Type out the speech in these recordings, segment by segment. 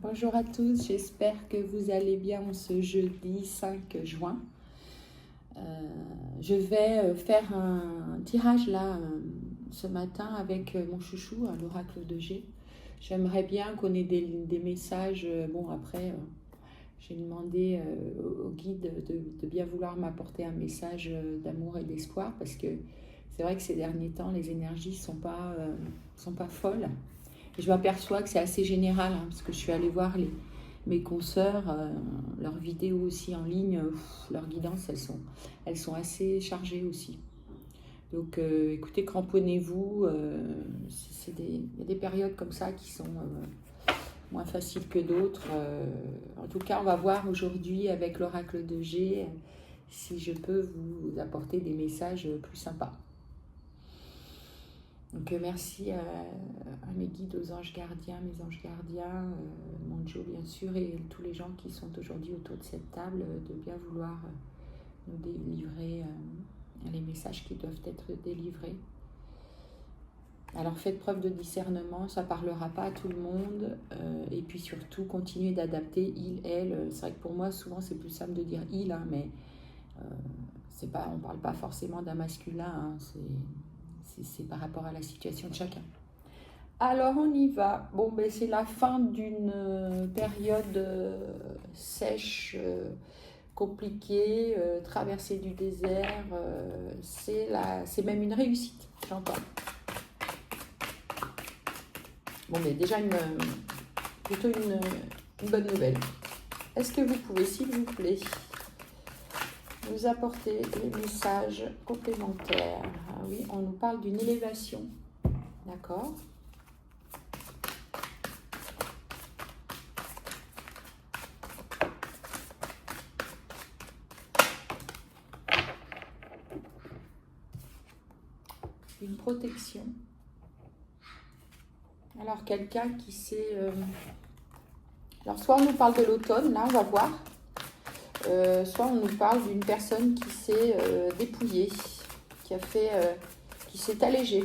Bonjour à tous, j'espère que vous allez bien en ce jeudi 5 juin. Je vais faire un tirage là ce matin avec mon chouchou, l'oracle de G. J'aimerais bien qu'on ait des messages. Bon, après, j'ai demandé au guide de bien vouloir m'apporter un message d'amour et d'espoir parce que c'est vrai que ces derniers temps, les énergies sont pas folles. Et je m'aperçois que c'est assez général parce que je suis allée voir mes consoeurs, leurs vidéos aussi en ligne, leurs guidances, elles sont assez chargées aussi. Donc écoutez, cramponnez-vous, il y a des périodes comme ça qui sont moins faciles que d'autres. En tout cas, on va voir aujourd'hui avec l'oracle de G si je peux vous apporter des messages plus sympas. Donc merci à mes guides, aux anges gardiens, mes anges gardiens, mon Joe bien sûr, et tous les gens qui sont aujourd'hui autour de cette table, de bien vouloir nous délivrer les messages qui doivent être délivrés. Alors faites preuve de discernement, ça ne parlera pas à tout le monde, et puis surtout continuez d'adapter il, elle. C'est vrai que pour moi souvent c'est plus simple de dire il, mais c'est pas, on ne parle pas forcément d'un masculin, c'est par rapport à la situation de chacun. Alors on y va. Bon, ben c'est la fin d'une période sèche, compliquée, traversée du désert. C'est même une réussite, j'entends. Bon, mais déjà plutôt une bonne nouvelle. Est-ce que vous pouvez, s'il vous plaît, nous apporter des messages complémentaires? Ah oui, on nous parle d'une élévation. D'accord. Une protection. Alors, quelqu'un qui sait... Alors, soit on nous parle de l'automne, là, on va voir. Soit on nous parle d'une personne qui s'est dépouillée, qui s'est allégée.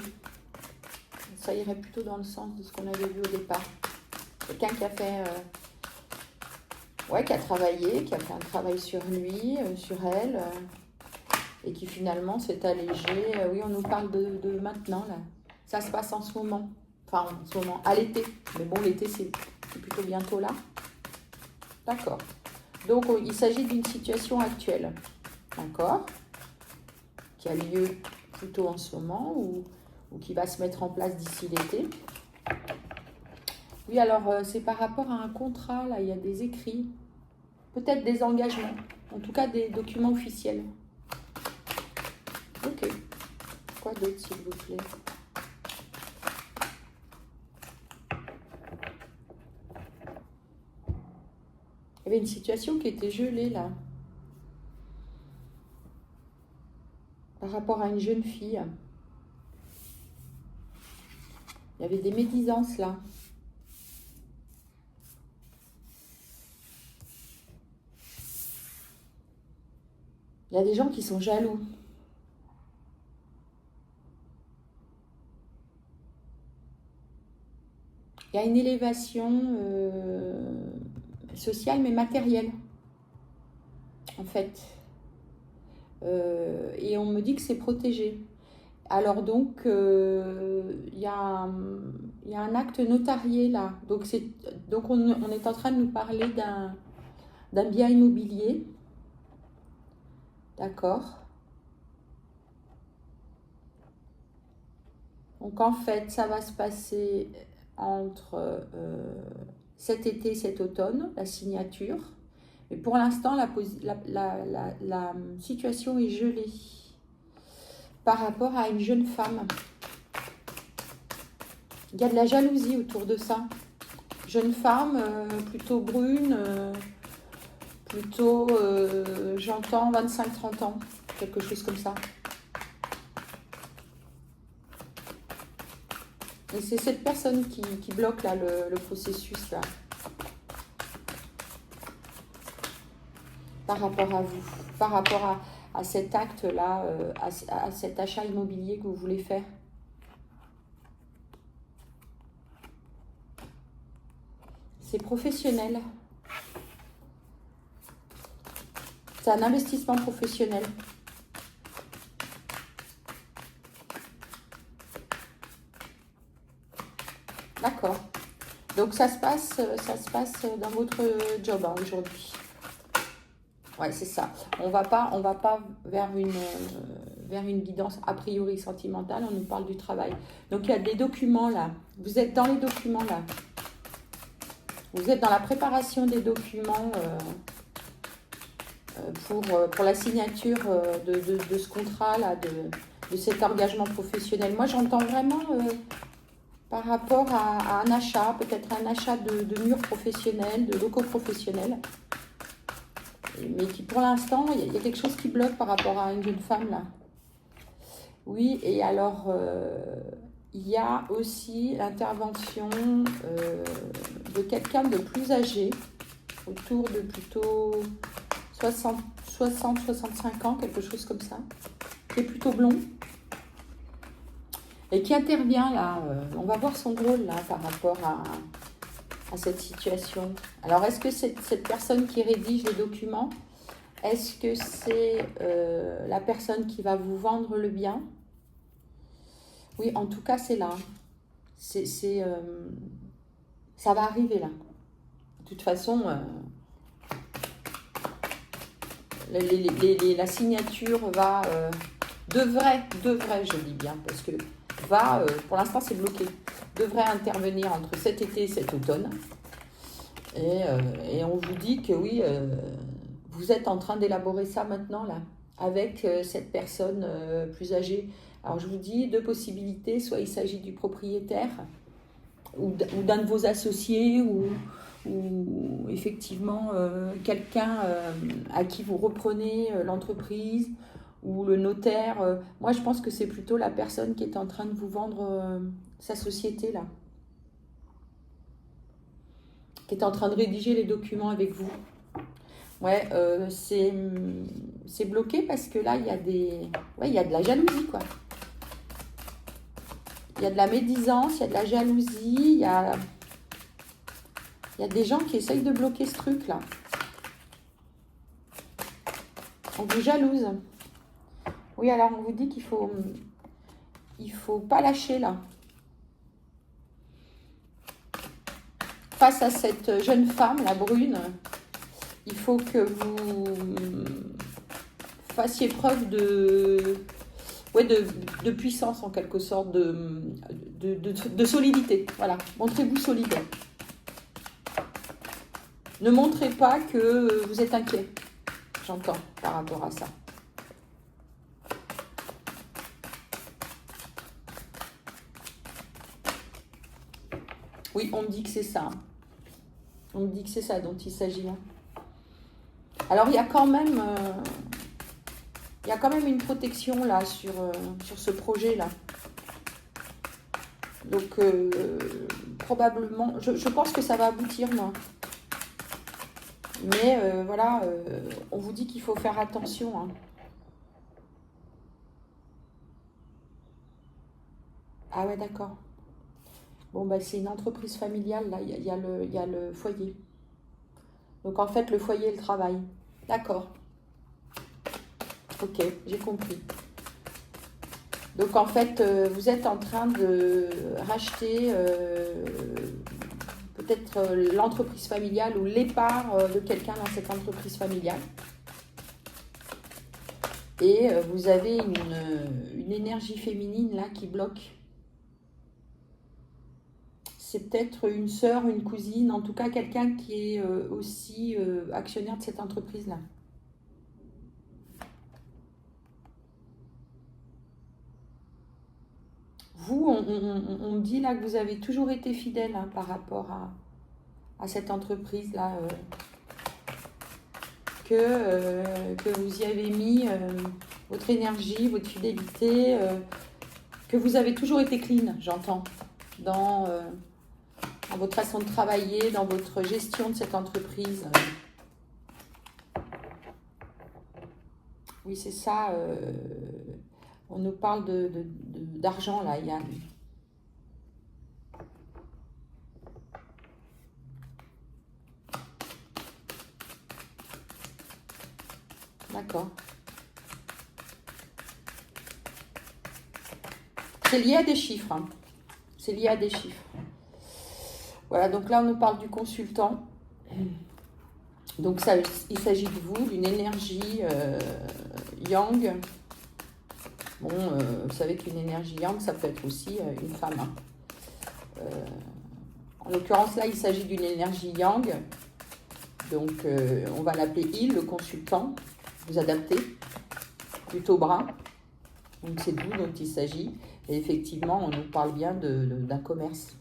Ça irait plutôt dans le sens de ce qu'on avait vu au départ. Quelqu'un qui a fait... qui a travaillé, qui a fait un travail sur lui, sur elle, et qui finalement s'est allégé. Oui, on nous parle de maintenant, là. Ça se passe en ce moment. Enfin, en ce moment, à l'été. Mais bon, l'été, c'est plutôt bientôt là. D'accord. Donc, il s'agit d'une situation actuelle. D'accord. Qui a lieu plutôt en ce moment ou qui va se mettre en place d'ici l'été. Oui, alors, c'est par rapport à un contrat, là, il y a des écrits. Peut-être des engagements. En tout cas, des documents officiels. Ok. Quoi d'autre, s'il vous plaît? Il y avait une situation qui était gelée, là. Par rapport à une jeune fille. Il y avait des médisances, là. Il y a des gens qui sont jaloux. Il y a une élévation sociale mais matérielle, en fait. Et on me dit que c'est protégé. Alors donc, il y a un acte notarié là. Donc on est en train de nous parler d'un bien immobilier. D'accord. Donc en fait, ça va se passer entre cet été et cet automne, la signature. Mais pour l'instant, la situation est gelée par rapport à une jeune femme. Il y a de la jalousie autour de ça. Jeune femme, plutôt brune, plutôt, j'entends 25-30 ans, quelque chose comme ça. Et c'est cette personne qui bloque là, le processus là. Par rapport à vous, par rapport à cet acte-là, à cet achat immobilier que vous voulez faire. C'est professionnel. C'est un investissement professionnel. D'accord. Donc ça se passe dans votre job hein, aujourd'hui. Ouais, c'est ça. On va pas vers une guidance a priori sentimentale. On nous parle du travail. Donc il y a des documents là. Vous êtes dans les documents là. Vous êtes dans la préparation des documents pour la signature de ce contrat là, de cet engagement professionnel. Moi, j'entends vraiment par rapport à un achat, peut-être un achat de murs professionnels, de locaux professionnels. Mais qui pour l'instant, il y a quelque chose qui bloque par rapport à une jeune femme là. Oui, et alors il y a aussi l'intervention de quelqu'un de plus âgé, autour de plutôt 60-65 ans, quelque chose comme ça, qui est plutôt blond et qui intervient là. On va voir son rôle là par rapport à cette situation. Alors, est-ce que cette personne qui rédige les documents, est-ce que c'est la personne qui va vous vendre le bien? Oui, en tout cas, c'est là. Ça va arriver là. De toute façon, la signature devrait, je dis bien, parce que pour l'instant, c'est bloqué. Devrait intervenir entre cet été et cet automne. Et on vous dit que oui, vous êtes en train d'élaborer ça maintenant, là, avec cette personne plus âgée. Alors, je vous dis deux possibilités. Soit il s'agit du propriétaire ou d'un de vos associés ou effectivement quelqu'un à qui vous reprenez l'entreprise ou le notaire. Moi, je pense que c'est plutôt la personne qui est en train de vous vendre sa société, là. Qui est en train de rédiger les documents avec vous. Ouais, c'est bloqué parce que là, il y a de la jalousie, quoi. Il y a de la médisance, il y a de la jalousie, il y a des gens qui essayent de bloquer ce truc-là. On vous jalouse. Oui, alors on vous dit qu'il faut pas lâcher, là. Face à cette jeune femme, la brune, il faut que vous fassiez preuve de puissance en quelque sorte, de solidité. Voilà, montrez-vous solide. Ne montrez pas que vous êtes inquiet, j'entends, par rapport à ça. Oui, on me dit que c'est ça. On me dit que c'est ça dont il s'agit. Alors, il y a quand même une protection là sur ce projet-là. Donc, probablement, je pense que ça va aboutir, moi. Mais voilà, on vous dit qu'il faut faire attention. Hein. Ah ouais, d'accord. Bon, bah, c'est une entreprise familiale, là, il y a le foyer. Donc, en fait, le foyer et le travail. D'accord. Ok, j'ai compris. Donc, en fait, vous êtes en train de racheter peut-être l'entreprise familiale ou les parts de quelqu'un dans cette entreprise familiale. Et vous avez une énergie féminine, là, qui bloque. C'est peut-être une sœur, une cousine, en tout cas quelqu'un qui est aussi actionnaire de cette entreprise-là. Vous, on me dit là que vous avez toujours été fidèle hein, par rapport à cette entreprise-là, que vous y avez mis votre énergie, votre fidélité, que vous avez toujours été clean, j'entends, dans votre façon de travailler, dans votre gestion de cette entreprise. Oui, c'est ça. On nous parle d'argent, là, Yann. D'accord. C'est lié à des chiffres. Hein. C'est lié à des chiffres. Voilà, donc là, on nous parle du consultant. Donc, ça, il s'agit de vous, d'une énergie yang. Bon, vous savez qu'une énergie yang, ça peut être aussi une femme. Hein. En l'occurrence, là, il s'agit d'une énergie yang. Donc, on va l'appeler il, le consultant. Vous adaptez, plutôt brun. Donc, c'est de vous dont il s'agit. Et effectivement, on nous parle bien d'un commerce.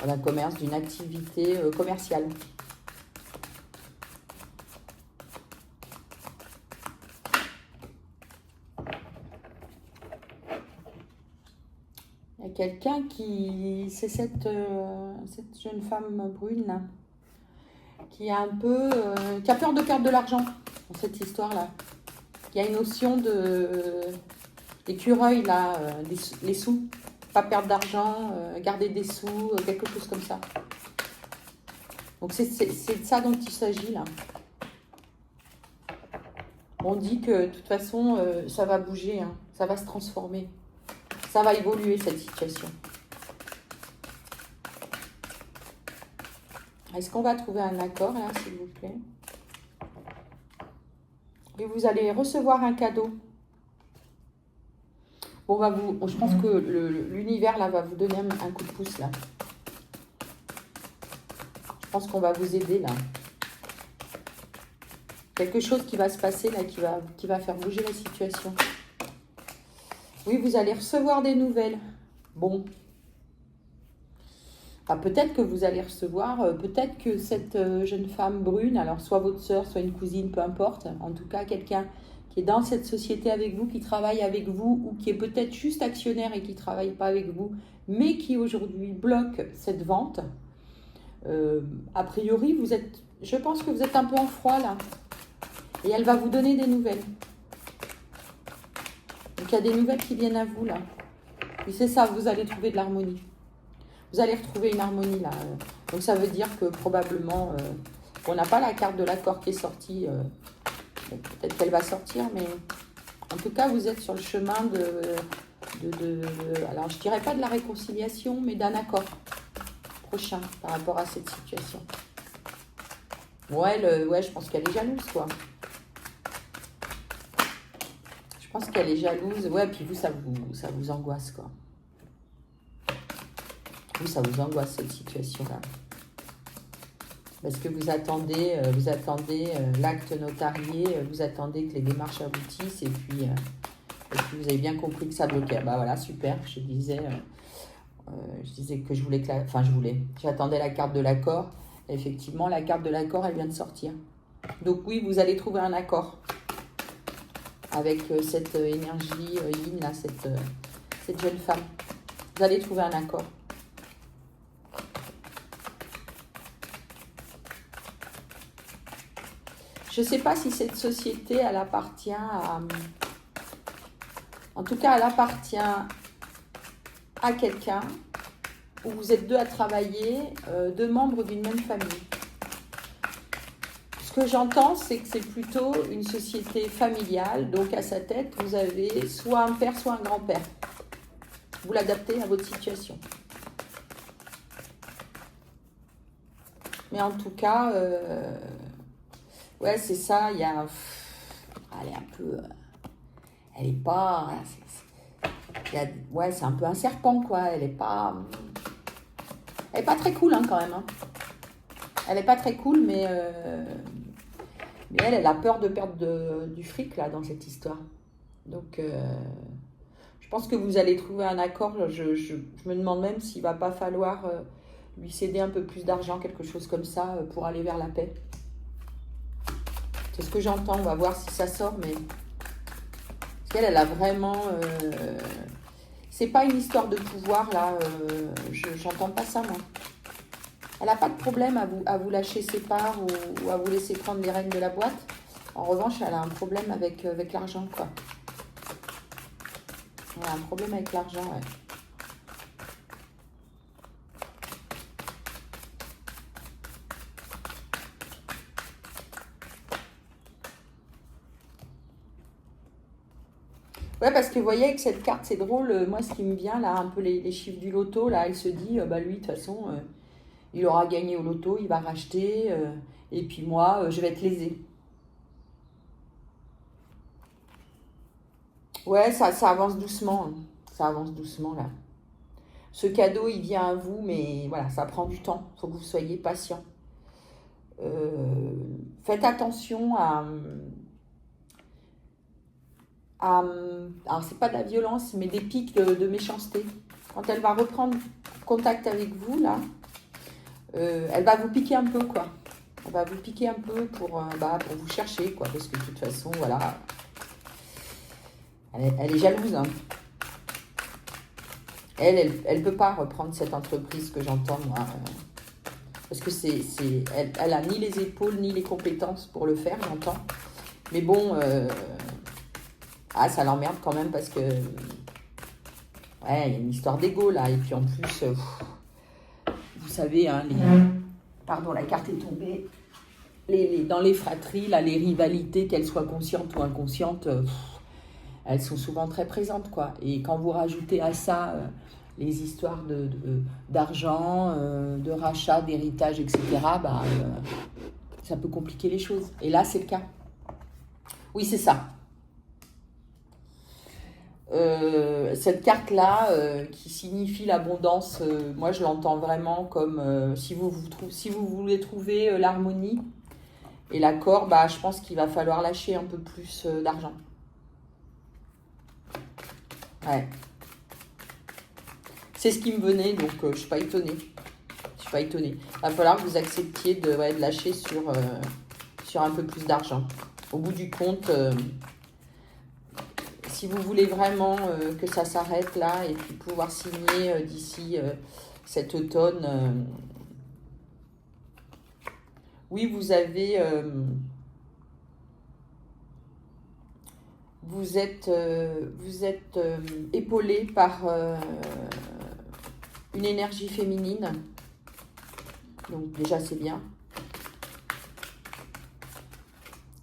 D'un commerce, d'une activité commerciale. Il y a quelqu'un qui... C'est cette jeune femme brune, là, qui a un peu... qui a peur de perdre de l'argent dans cette histoire-là. Il y a une notion d'écureuil, là, les sous. Pas perdre d'argent, garder des sous, quelque chose comme ça. Donc c'est de ça dont il s'agit, là. On dit que de toute façon, ça va bouger, hein, ça va se transformer. Ça va évoluer, cette situation. Est-ce qu'on va trouver un accord, là, s'il vous plaît? Et vous allez recevoir un cadeau. Bon, je pense que l'univers, là, va vous donner un coup de pouce, là. Je pense qu'on va vous aider, là. Quelque chose qui va se passer, là, qui va faire bouger la situation. Oui, vous allez recevoir des nouvelles. Bon. Enfin, peut-être que vous allez recevoir, peut-être que cette jeune femme brune, alors soit votre sœur, soit une cousine, peu importe, en tout cas quelqu'un qui est dans cette société avec vous, qui travaille avec vous, ou qui est peut-être juste actionnaire et qui ne travaille pas avec vous, mais qui aujourd'hui bloque cette vente. A priori, je pense que vous êtes un peu en froid là. Et elle va vous donner des nouvelles. Donc il y a des nouvelles qui viennent à vous là. Et c'est ça, vous allez trouver de l'harmonie. Vous allez retrouver une harmonie là. Donc ça veut dire que probablement, on n'a pas la carte de l'accord qui est sortie. Bon, peut-être qu'elle va sortir, mais en tout cas, vous êtes sur le chemin alors je dirais pas de la réconciliation, mais d'un accord prochain par rapport à cette situation. Ouais, je pense qu'elle est jalouse, quoi. Je pense qu'elle est jalouse. Ouais, puis vous, ça vous angoisse, quoi. Vous, ça vous angoisse, cette situation-là. Parce que vous attendez l'acte notarié, vous attendez que les démarches aboutissent, et puis vous avez bien compris que ça bloquait. Bah voilà, super, je disais que je voulais j'attendais la carte de l'accord. Effectivement, la carte de l'accord, elle vient de sortir. Donc oui, vous allez trouver un accord avec cette énergie yin, là, cette jeune femme. Vous allez trouver un accord. Je ne sais pas si cette société, elle appartient à... En tout cas, elle appartient à quelqu'un où vous êtes deux à travailler, deux membres d'une même famille. Ce que j'entends, c'est que c'est plutôt une société familiale. Donc, à sa tête, vous avez soit un père, soit un grand-père. Vous l'adaptez à votre situation. Mais en tout cas... ouais, c'est ça, elle est un peu... elle est pas... ouais, c'est un peu un serpent, quoi. Elle est pas très cool, hein, quand même. Hein. Elle est pas très cool, mais elle a peur de perdre du fric, là, dans cette histoire. Donc, je pense que vous allez trouver un accord. Je me demande même s'il va pas falloir lui céder un peu plus d'argent, quelque chose comme ça, pour aller vers la paix. C'est ce que j'entends, on va voir si ça sort, mais parce qu'elle a vraiment... c'est pas une histoire de pouvoir, là, j'entends pas ça, moi. Elle n'a pas de problème à vous lâcher ses parts ou à vous laisser prendre les rênes de la boîte. En revanche, elle a un problème avec l'argent, quoi. Elle a un problème avec l'argent, ouais. Ouais, parce que vous voyez, avec cette carte, c'est drôle. Moi, ce qui me vient, là, un peu les chiffres du loto, là, elle se dit, bah lui, de toute façon, il aura gagné au loto, il va racheter, et puis moi, je vais être lésée. Ouais, ça avance doucement, hein. Ça avance doucement, là. Ce cadeau, il vient à vous, mais voilà, ça prend du temps. Il faut que vous soyez patient. Euh, Faites attention alors c'est pas de la violence, mais des pics de méchanceté. Quand elle va reprendre contact avec vous, là, elle va vous piquer un peu, quoi. Elle va vous piquer un peu pour vous chercher, quoi. Parce que de toute façon, voilà, elle est jalouse, hein. Elle peut pas reprendre cette entreprise que j'entends, moi. Parce que elle a ni les épaules, ni les compétences pour le faire, j'entends. Mais bon, ça l'emmerde quand même parce que, ouais, il y a une histoire d'ego, là. Et puis en plus, vous savez, hein, pardon, la carte est tombée. Dans les fratries, là, les rivalités, qu'elles soient conscientes ou inconscientes, elles sont souvent très présentes, quoi. Et quand vous rajoutez à ça les histoires d'argent, de rachat, d'héritage, etc., bah, ça peut compliquer les choses. Et là, c'est le cas. Oui, c'est ça. Cette carte-là, qui signifie l'abondance, moi, je l'entends vraiment comme si vous voulez trouver l'harmonie et l'accord, bah, je pense qu'il va falloir lâcher un peu plus d'argent. Ouais. C'est ce qui me venait, donc je ne suis pas étonnée. Je suis pas étonnée. Il va falloir que vous acceptiez de lâcher sur un peu plus d'argent. Au bout du compte, si vous voulez vraiment que ça s'arrête là et puis pouvoir signer d'ici cet automne, oui, vous avez... vous êtes épaulé par une énergie féminine. Donc déjà, c'est bien.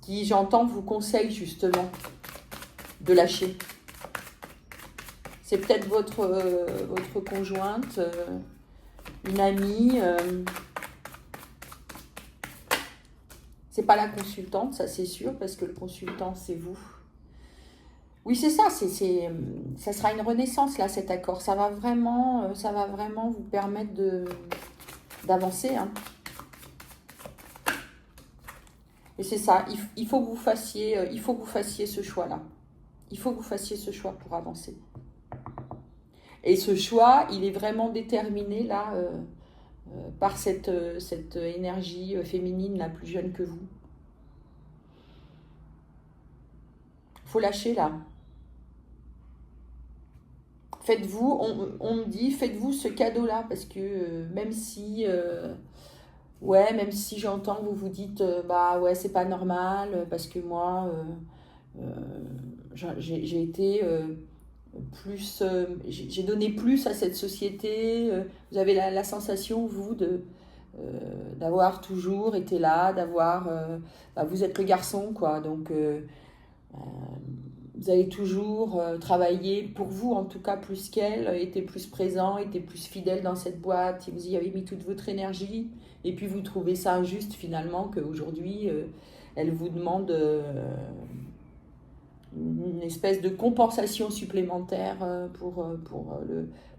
Qui, j'entends, vous conseille justement de lâcher. C'est peut-être votre conjointe, une amie. C'est pas la consultante, ça c'est sûr, parce que le consultant, c'est vous. Oui, c'est ça. Ça sera une renaissance, là, cet accord. Ça va vraiment vous permettre d'avancer, hein. Et c'est ça. Il faut que vous fassiez ce choix-là. Il faut que vous fassiez ce choix pour avancer. Et ce choix, il est vraiment déterminé, là, par cette énergie féminine, la plus jeune que vous. Il faut lâcher, là. Faites-vous, on me dit, faites-vous ce cadeau-là, parce que même si j'entends que vous vous dites, bah ouais, c'est pas normal, parce que moi, j'ai été plus, j'ai donné plus à cette société. Vous avez la sensation, vous, d'avoir toujours été là, vous êtes le garçon, quoi, donc vous avez toujours travaillé pour vous, en tout cas plus qu'elle, été plus présent, été plus fidèle dans cette boîte, vous y avez mis toute votre énergie, et puis vous trouvez ça injuste finalement qu'aujourd'hui, elle vous demande une espèce de compensation supplémentaire pour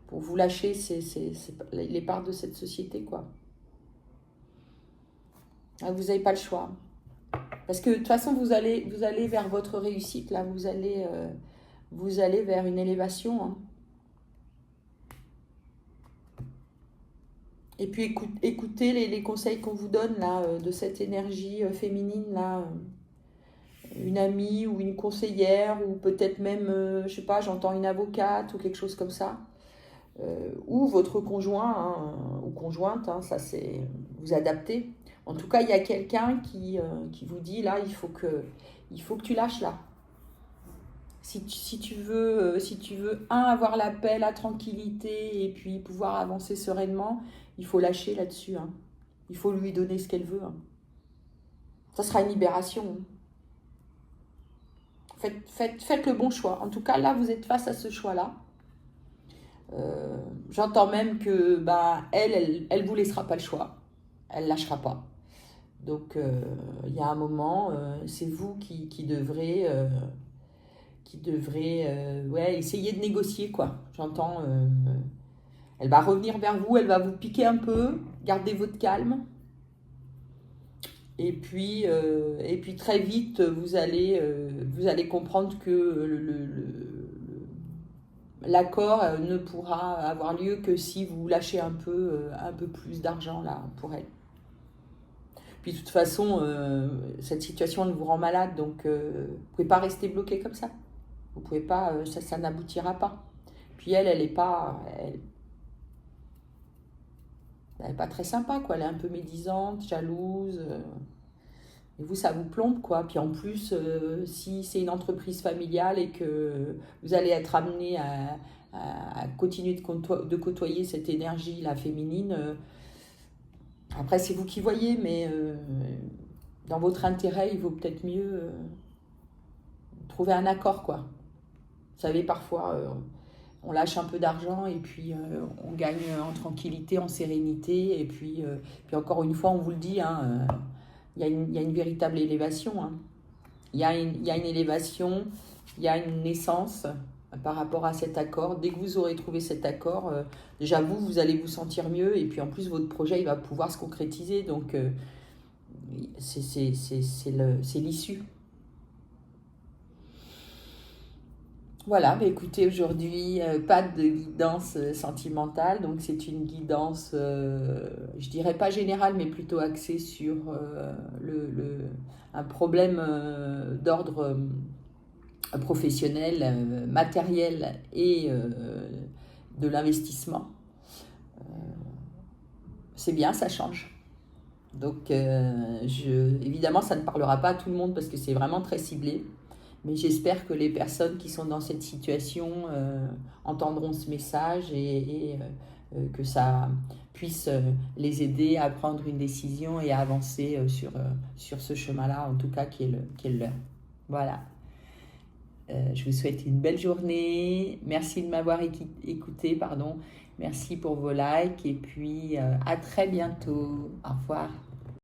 vous lâcher les parts de cette société, quoi. Vous n'avez pas le choix. Parce que de toute façon, vous allez vers votre réussite, là, vous allez vers une élévation, hein. Et puis écoutez les conseils qu'on vous donne, là, de cette énergie féminine, là, une amie ou une conseillère, ou peut-être même, je sais pas, j'entends une avocate ou quelque chose comme ça, ou votre conjoint, hein, ou conjointe, hein, ça c'est, vous adaptez. En tout cas, il y a quelqu'un qui vous dit, là, il faut que tu lâches, là. Si tu veux, avoir la paix, la tranquillité, et puis pouvoir avancer sereinement, il faut lâcher là-dessus, hein. Il faut lui donner ce qu'elle veut, hein. Ça sera une libération, hein. Faites le bon choix. En tout cas, là, vous êtes face à ce choix-là. J'entends même que elle vous laissera pas le choix. Elle lâchera pas. Donc, il y a un moment, c'est vous qui devrez, essayer de négocier, quoi. J'entends, elle va revenir vers vous, elle va vous piquer un peu, gardez votre calme. Et puis très vite, vous allez comprendre que l'accord ne pourra avoir lieu que si vous lâchez un peu plus d'argent là pour elle. Puis de toute façon, cette situation elle vous rend malade, donc vous ne pouvez pas rester bloqué comme ça. Vous pouvez pas, ça n'aboutira pas. Puis elle est pas très sympa, quoi. Elle est un peu médisante, jalouse. Et vous, ça vous plombe, quoi. Puis en plus, si c'est une entreprise familiale et que vous allez être amené à continuer de côtoyer cette énergie, la féminine, après, c'est vous qui voyez, mais dans votre intérêt, il vaut peut-être mieux trouver un accord, quoi. Vous savez, parfois, on lâche un peu d'argent et puis on gagne en tranquillité, en sérénité. Et puis encore une fois, on vous le dit, hein, il y a une véritable élévation. Hein. Il y a une élévation, il y a une naissance par rapport à cet accord. Dès que vous aurez trouvé cet accord, déjà vous allez vous sentir mieux. Et puis en plus, votre projet, il va pouvoir se concrétiser. Donc, c'est l'issue. Voilà, écoutez, aujourd'hui, pas de guidance sentimentale, donc c'est une guidance, je dirais pas générale, mais plutôt axée sur un problème d'ordre professionnel, matériel et de l'investissement. C'est bien, ça change. Donc, évidemment, ça ne parlera pas à tout le monde parce que c'est vraiment très ciblé. Mais j'espère que les personnes qui sont dans cette situation entendront ce message et que ça puisse les aider à prendre une décision et à avancer sur ce chemin-là, en tout cas qui est le leur. Voilà. Je vous souhaite une belle journée. Merci de m'avoir écouté, pardon. Merci pour vos likes et puis à très bientôt. Au revoir.